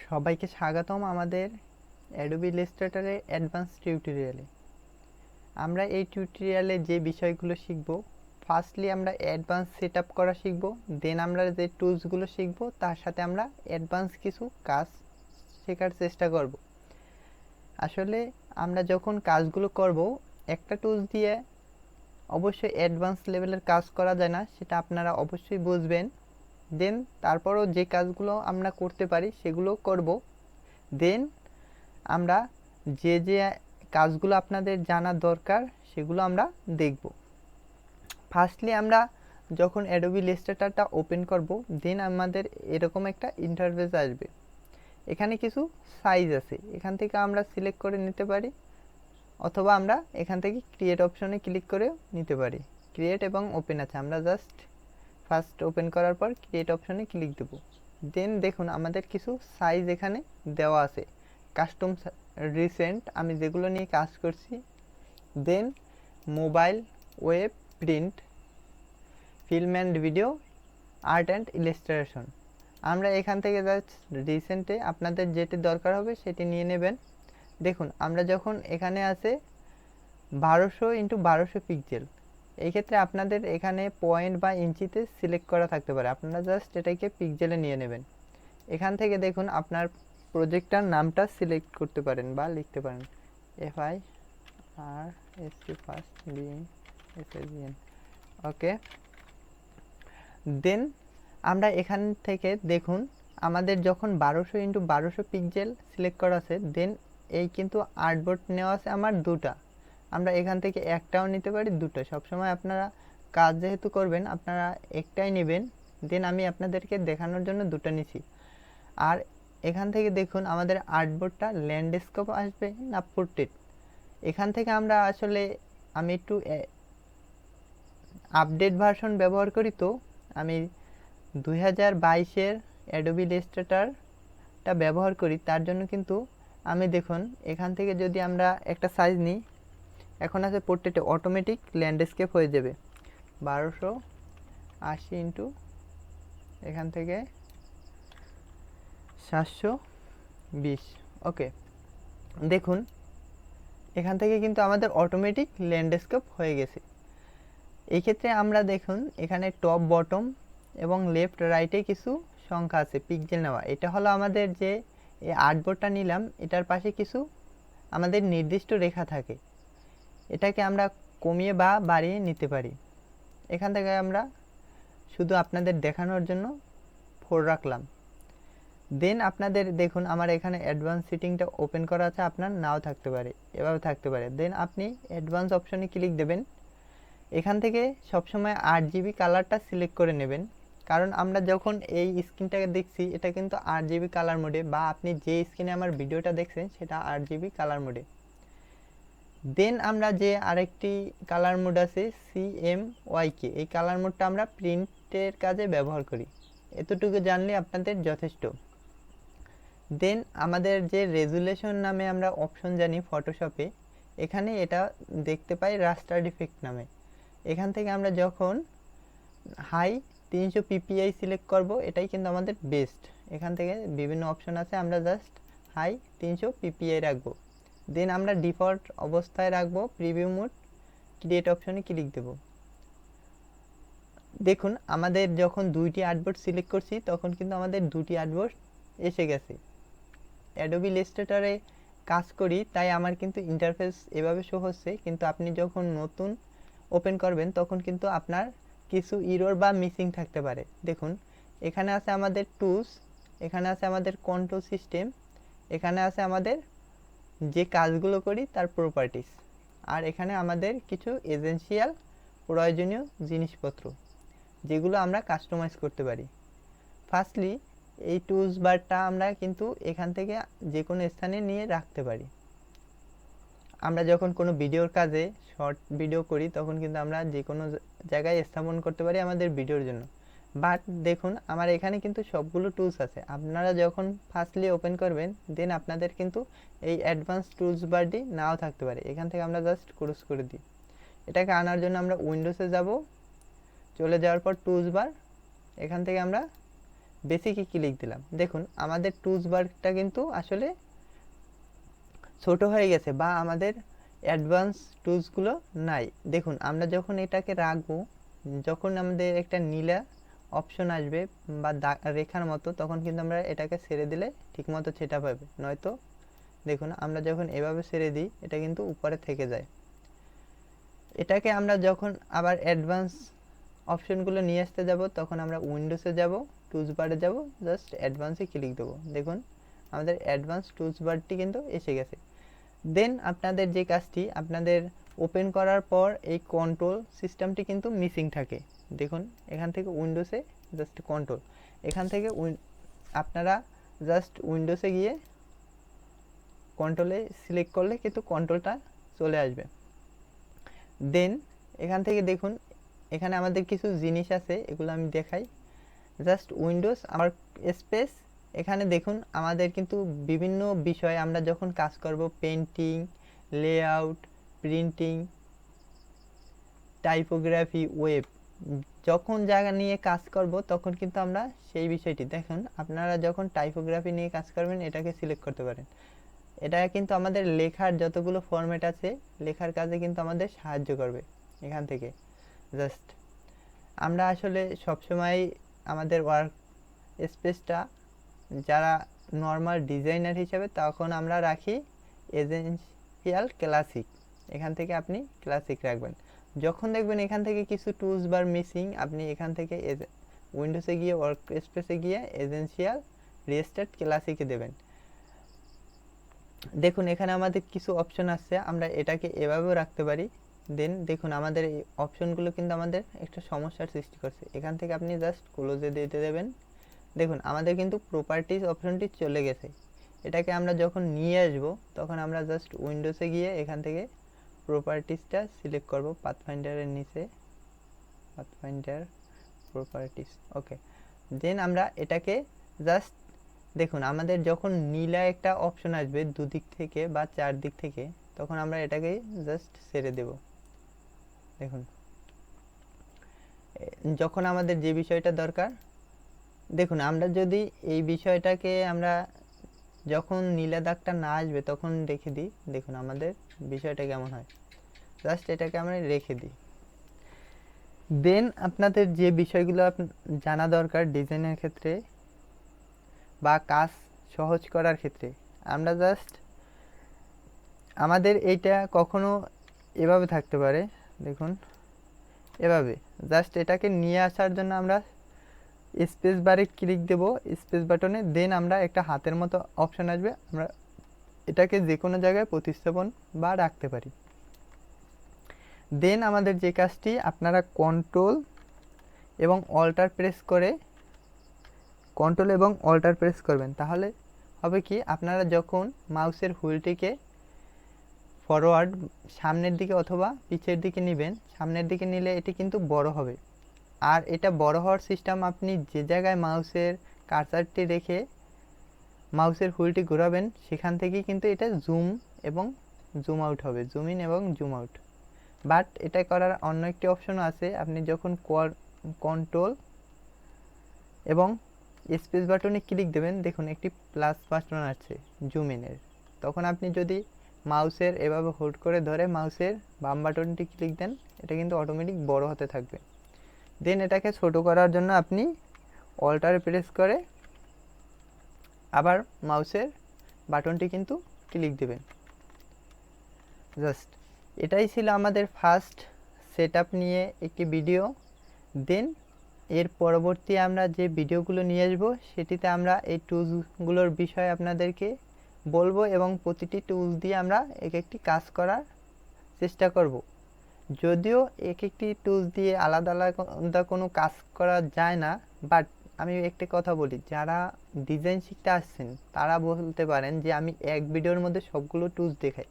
সবাইকে স্বাগতম আমাদের অ্যাডোবি ইলাস্ট্রেটরের অ্যাডভান্স টিউটোরিয়ালে। আমরা এই টিউটোরিয়ালে যে বিষয়গুলো শিখব, ফার্স্টলি আমরা অ্যাডভান্স সেটআপ করা শিখব, দেন আমরা যে টুলসগুলো শিখব তার সাথে আমরা অ্যাডভান্স কিছু কাজ শেখার চেষ্টা করব। আসলে আমরা যখন কাজগুলো করব, একটা টুলস দিয়ে অবশ্যই অ্যাডভান্স লেভেলের কাজ করা যায় না, সেটা আপনারা অবশ্যই বুঝবেন। দেন তারপরও যে কাজগুলো আমরা করতে পারি সেগুলো করব। দেন আমরা যে যে কাজগুলো আপনাদের জানা দরকার সেগুলো আমরা দেখব। ফার্স্টলি আমরা যখন অ্যাডোবি ইলাস্ট্রেটরটা ওপেন করব, দেন আমাদের এরকম একটা ইন্টারফেস আসবে। এখানে কিছু সাইজ আছে, এখান থেকে আমরা সিলেক্ট করে নিতে পারি, অথবা আমরা এখান থেকে ক্রিয়েট অপশনে ক্লিক করেও নিতে পারি। ক্রিয়েট এবং ওপেন আছে, আমরা জাস্ট ফার্স্ট ওপেন করার পর ক্রিয়েট অপশনে ক্লিক দেব। দেন দেখুন আমাদের কিছু সাইজ এখানে দেওয়া আছে, কাস্টম, রিসেন্ট, আমি যেগুলো নিয়ে কাজ করছি, then mobile, web, print, film and video, art and illustration. আমরা এখান থেকে জাস্ট রিসেন্টে আপনাদের যেটি দরকার হবে সেটি নিয়ে নেবেন। দেখুন আমরা যখন এখানে আছে 1200x1200 পিক্সেল, এই ক্ষেত্রে আপনাদের এখানে পয়েন্ট বা ইঞ্চিতে সিলেক্ট করা থাকতে পারে, আপনারা জাস্ট এটাকে পিক্সেলে নিয়ে নেবেন। এখান থেকে দেখুন আপনার প্রজেক্টটার নামটা সিলেক্ট করতে পারেন বা লিখতে পারেন FIRST ফার্স্ট BIN। ওকে, দেন আমরা এখান থেকে দেখুন আমাদের যখন 1200x1200 পিক্সেল সিলেক্ট করা আছে, দেন এই কিন্তু আর্টবোর্ড নেওয়া আছে আমার দুটা। আমরা এখান থেকে একটাও নিতে পারি, দুটো, সবসময় আপনারা কাজ যেহেতু করবেন আপনারা একটাই নেবেন। দেন আমি আপনাদেরকে দেখানোর জন্য দুটো নিছি। আর এখান থেকে দেখুন আমাদের আর্টবোর্ডটা ল্যান্ডস্কেপ আসবে না পোর্ট্রেট। এখান থেকে আমরা আসলে আমি একটু আপডেট ভার্সন ব্যবহার করি, তো আমি 2022-এর অ্যাডোবি ইলাস্ট্রেটরটা ব্যবহার করি, তার জন্য কিন্তু আমি দেখুন এখান থেকে যদি আমরা একটা সাইজ নিই, এখন আছে পোর্ট্রেটে অটোমেটিক ল্যান্ডস্কেপ হয়ে যাবে 1280 এখান থেকে 720। ওকে, দেখুন এখান থেকে কিন্তু আমাদের অটোমেটিক ল্যান্ডস্কেপ হয়ে গেছে। এই ক্ষেত্রে আমরা দেখুন এখানে টপ, বটম এবং লেফট রাইটে কিছু সংখ্যা আছে পিক্সেল নেওয়া। এটা হলো আমাদের যে এই আর্টবোর্ডটা নিলাম, এটার পাশে কিছু আমাদের নির্দিষ্ট রেখা থাকে, এটাকে আমরা কমিয়ে বা বাড়িয়ে নিতে পারি। এখান থেকে আমরা শুধু আপনাদের দেখানোর জন্য 4 রাখলাম। দেন আপনাদের দেখুন আমার এখানে অ্যাডভান্স সেটিংটা ওপেন করা আছে, আপনার নাও থাকতে পারে, এভাবে থাকতে পারে। দেন আপনি অ্যাডভান্স অপশনে ক্লিক দেবেন। এখান থেকে সবসময় 8GB কালারটা সিলেক্ট করে নেবেন, কারণ আমরা যখন এই স্ক্রিনটাকে দেখছি এটা কিন্তু 8GB কালার মোডে, বা আপনি যে স্ক্রিনে আমার ভিডিওটা দেখছেন সেটা 8GB কালার মোডে। দেন আমরা যে আরেকটি কালার মোড আছে CMYK, এই কালার মোডটা আমরা প্রিন্টের কাজে ব্যবহার করি। এতটুকু জানলে আপনাদের যথেষ্ট। দেন আমাদের যে রেজুলেশন নামে আমরা অপশন জানি ফটোশপে, এখানে এটা দেখতে পাই রাস্টার ইফেক্ট নামে। এখান থেকে আমরা যখন হাই 300 ppi সিলেক্ট করব, এটাই কিন্তু আমাদের বেস্ট। এখান থেকে বিভিন্ন অপশন আছে, আমরা জাস্ট হাই 300 ppi রাখবো। দেন আমরা ডিফল্ট অবস্থায় রাখবো, প্রিভিউ মোড, ক্রিয়েট অপশনে ক্লিক দেব। দেখুন আমাদের যখন দুইটি আর্টবোর্ড সিলেক্ট করছি তখন কিন্তু আমাদের দুটি আর্টবোর্ড এসে গেছে। অ্যাডোবি ইলাস্ট্রেটরে কাজ করি তাই আমার কিন্তু ইন্টারফেস এভাবে শো হচ্ছে, কিন্তু আপনি যখন নতুন ওপেন করবেন তখন কিন্তু আপনার কিছু ইরর বা মিসিং থাকতে পারে। দেখুন এখানে আছে আমাদের টুলস, এখানে আছে আমাদের কন্ট্রোল সিস্টেম, এখানে আছে আমাদের যে কাজগুলো করি তার প্রপার্টিস, আর এখানে আমাদের কিছু এসেনশিয়াল প্রয়োজনীয় জিনিসপত্র যেগুলো আমরা কাস্টমাইজ করতে পারি। ফার্স্টলি এই টুলস বারটা আমরা কিন্তু এখান থেকে যে কোনো স্থানে নিয়ে রাখতে পারি। আমরা যখন কোনো ভিডিওর কাজে শর্ট ভিডিও করি তখন কিন্তু আমরা যে কোনো জায়গায় স্থাপন করতে পারি আমাদের ভিডিওর জন্য। বাট দেখুন আমার এখানে কিন্তু সবগুলো টুলস আছে, আপনারা যখন ফার্স্টলি ওপেন করবেন দেন আপনাদের কিন্তু এই অ্যাডভান্স টুলস বারটি নাও থাকতে পারে। এখান থেকে আমরা জাস্ট ক্রস করে দিই। এটাকে আনার জন্য আমরা উইন্ডোজে যাব, চলে যাওয়ার পর টুলস বার, এখান থেকে আমরা বেসিকে ক্লিক দিলাম, দেখুন আমাদের টুলস বারটা কিন্তু আসলে ছোট হয়ে গেছে বা আমাদের অ্যাডভান্স টুলসগুলো নাই। দেখুন আমরা যখন এটাকে রাখবো, যখন আমাদের একটা নীলা অপশন আসবে বা রেখার মতো, তখন কিন্তু আমরা এটাকে ছেড়ে দিলে ঠিকমতো সেটা পাবে। নয়তো দেখুন আমরা যখন এভাবে ছেড়ে দিই এটা কিন্তু উপরে থেকে যায়। এটাকে আমরা যখন আবার অ্যাডভান্স অপশনগুলো নিয়ে আসতে যাব, তখন আমরা উইন্ডোজে যাব, টুলস বারে যাব, জাস্ট অ্যাডভান্সে ক্লিক দেবো। দেখুন আমাদের অ্যাডভান্স টুলস বারটি কিন্তু এসে গেছে। দেন আপনাদের যে কাজটি, আপনাদের ওপেন করার পর এই কন্ট্রোল সিস্টেমটি কিন্তু মিসিং থাকে। দেখুন এখান থেকে উইন্ডোজে জাস্ট কন্ট্রোল, এখান থেকে আপনারা জাস্ট উইন্ডোজে গিয়ে কন্ট্রোলে সিলেক্ট করলে কিন্তু কন্ট্রোলটা চলে আসবে। দেন এখান থেকে দেখুন এখানে আমাদের কিছু জিনিস আছে, এগুলো আমি দেখাই। জাস্ট উইন্ডোজ আমার স্পেস, এখানে দেখুন আমাদের কিন্তু বিভিন্ন বিষয় আমরা যখন কাজ করব, painting, layout, printing, typography, web, যখন জায়গা নিয়ে কাজ করব তখন কিন্তু আমরা সেই বিষয়টি দেখুন। আপনারা যখন টাইপোগ্রাফি নিয়ে কাজ করবেন এটাকে সিলেক্ট করতে পারেন। এটা কিন্তু আমাদের লেখার যতগুলো ফরম্যাট আছে, লেখার কাজে কিন্তু আমাদের সাহায্য করবে। এখান থেকে জাস্ট আমরা আসলে সবসময় আমাদের ওয়ার্ক স্পেসটা যারা নর্মাল ডিজাইনার হিসেবে, তখন আমরা রাখি এসেনশিয়াল ক্লাসিক। এখান থেকে আপনি ক্লাসিক রাখবেন। যখন দেখবেন এখান থেকে কিছু টুলস বার মিসিং, আপনি এখান থেকে উইন্ডোজে গিয়ে ওয়ার্ক স্পেসে গিয়ে এসেনশিয়াল রিস্টার্ট ক্লাসিকে দেবেন। দেখুন এখানে আমাদের কিছু অপশন আছে, আমরা এটাকে এভাবেও রাখতে পারি। দেন দেখুন আমাদের এই অপশনগুলো কিন্তু আমাদের একটা সমস্যার সৃষ্টি করছে। এখান থেকে আপনি জাস্ট ক্লোজে দিতে দেবেন। দেখুন আমাদের কিন্তু প্রপার্টিজ অপশনটি চলে গেছে। এটাকে আমরা যখন নিয়ে আসব তখন আমরা জাস্ট উইন্ডোজে গিয়ে এখান থেকে প্রপার্টিজটা সিলেক্ট করব, পাথফাইন্ডারের নিচে পাথফাইন্ডার প্রপার্টিজ, ওকে। দেন আমরা এটাকে জাস্ট দেখুন আমাদের যখন নীলা একটা অপশন আসবে দুদিক থেকে বা চারদিক থেকে, তখন আমরা এটাকে জাস্ট ছেড়ে দেব। দেখুন যখন আমাদের যে বিষয়টা দরকার, দেখুন আমরা যদি এই বিষয়টাকে আমরা যখন নীলা দাগটা না আসবে তখন রেখে দিই, দেখুন আমাদের বিষয়টা কেমন হয়। জাস্ট এটাকে আমরা রেখে দিই। দেন আপনাদের যে বিষয়গুলো জানা দরকার ডিজাইনের ক্ষেত্রে বা কাজ সহজ করার ক্ষেত্রে, আমরা জাস্ট আমাদের এইটা কখনো এভাবে থাকতে পারে, দেখুন এভাবে জাস্ট এটাকে নিয়ে আসার জন্য আমরা স্পেস বারে ক্লিক দেব, স্পেস বাটনে। দেন আমরা একটা হাতের মতো অপশন আসবে, আমরা এটাকে যে কোনো জায়গায় প্রতিস্থাপন বা রাখতে পারি। দেন আমাদের যে কাজটি, আপনারা কন্ট্রোল এবং অল্টার প্রেস করবেন। তাহলে হবে কি, আপনারা যখন মাউসের হুইলটিকে ফরওয়ার্ড সামনের দিকে অথবা পিছের দিকে নেবেন, সামনের দিকে নিলে এটি কিন্তু বড় হবে। আর এটা বড় হওয়ার সিস্টেম, আপনি যে জায়গায় মাউসের কার্সারটি রেখে মাউসের হুইলটি ঘোরাবেন সেখান থেকেই কিন্তু এটা জুম এবং জুম আউট হবে, জুম ইন এবং জুম আউট। বাট এটা করার অন্য একটি অপশনও আছে। আপনি যখন কন্ট্রোল এবং স্পেস বাটনে ক্লিক দেবেন, দেখুন একটি প্লাস বাটন আছে জুম ইনের। তখন আপনি যদি মাউসের এভাবে হোল্ড করে ধরে মাউসের বাম বাটনটি ক্লিক দেন, এটা কিন্তু অটোমেটিক বড় হতে থাকবে। দেন এটাকে ছোট করার জন্য আপনি অল্টার প্রেস করে আবার মাউসের বাটনটি কিন্তু ক্লিক দেবেন। জাস্ট এটাই ছিল আমাদের ফার্স্ট সেটআপ নিয়ে একটি ভিডিও। দেন এর পরবর্তী আমরা যে ভিডিওগুলো নিয়ে আসব সেটিতে আমরা এই টুলসগুলোর বিষয়ে আপনাদেরকে বলবো এবং প্রতিটি টুলস দিয়ে আমরা এক একটি কাজ করার চেষ্টা করব। যদিও এক একটি টুলস দিয়ে আলাদা আলাদা কোনো কাজ করা যায় না, বাট আমি একটি কথা বলি, যারা ডিজাইন শিখতে আসছেন তারা বলতে পারেন যে আমি এক ভিডিওর মধ্যে সবগুলো টুলস দেখাই।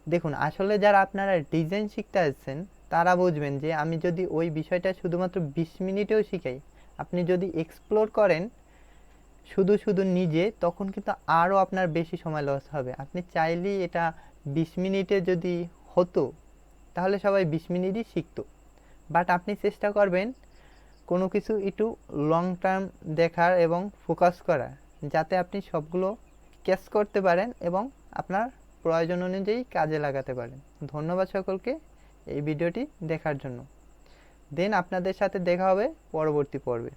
দেখুন আসলে যারা আপনারা ডিজাইন শিখতে আসছেন তারা বুঝবেন যে আমি যদি ওই বিষয়টা শুধুমাত্র 20 মিনিটেও শিখাই, আপনি যদি এক্সপ্লোর করেন শুধু নিজে, তখন কিন্তু আরও আপনার বেশি সময় লস হবে। আপনি চাইলেই এটা 20 মিনিটে যদি হতো তাহলে সবাই 20 মিনিটই শিখতো। বাট আপনি চেষ্টা করবেন কোনো কিছু একটু লং টার্ম দেখার এবং ফোকাস করা, যাতে আপনি সবগুলো ক্যাচ করতে পারেন এবং আপনার প্রয়োজন অনুযায়ী কাজে লাগাতে পারেন। ধন্যবাদ সকলকে এই ভিডিওটি দেখার জন্য। দেন আপনাদের সাথে দেখা হবে পরবর্তী পর্বে।